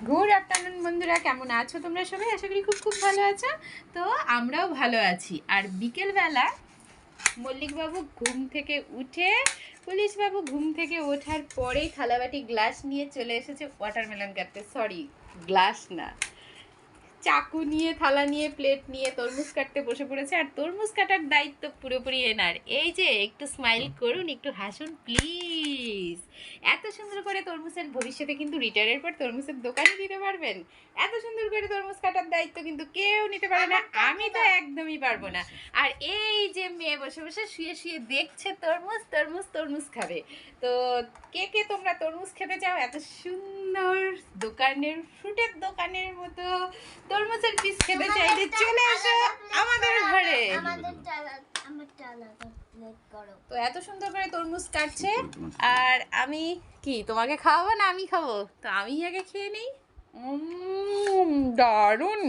Good afternoon বন্ধুরা, কেমন আছো তোমরা সবাই? আশা করি খুব খুব ভালো আছো। তো আমরাও ভালো আছি। আর বিকেলবেলা মল্লিকবাবু ঘুম থেকে উঠে, পুলিশবাবু ঘুম থেকে ওঠার পরেই থালাবাটি গ্লাস নিয়ে চলে এসেছে ওয়াটারমেলন কাটতে। সরি, গ্লাস না, চাকু নিয়ে, থালা নিয়ে, প্লেট নিয়ে তরমুজ কাটতে বসে পড়েছে। আর তরমুজ কাটার দায়িত্ব পুরোপুরি এনার। এই যে একটু স্মাইল করুন, একটু হাসুন প্লিজ। এত সুন্দর করে তরমুজের, ভবিষ্যতে কিন্তু রিটায়ারের পর তরমুজের দোকানই দিতে পারবেন। এত সুন্দর করে তরমুজ কাটার দায়িত্ব কিন্তু কেউ নিতে পারে না, আমি তো একদমই পারবো না। আর এই যে মেয়ে বসে বসে শুয়ে শুয়ে দেখছে তরমুজ তরমুজ তরমুজ খাবে। তো কে কে তোমরা তরমুজ খেতে চাও? এত সুন্দর দোকানের, ফ্রুটের দোকানের মতো তরমুজের পিস খেতে চাইলে চলে আসো আমাদের ঘরে। তো এত সুন্দর করে তরমুজ কাটছে, আর আমি কি তোমাকে খাওয়াবো না আমি খাবো? তো আমি আগে খেয়ে নিই। দারুণ।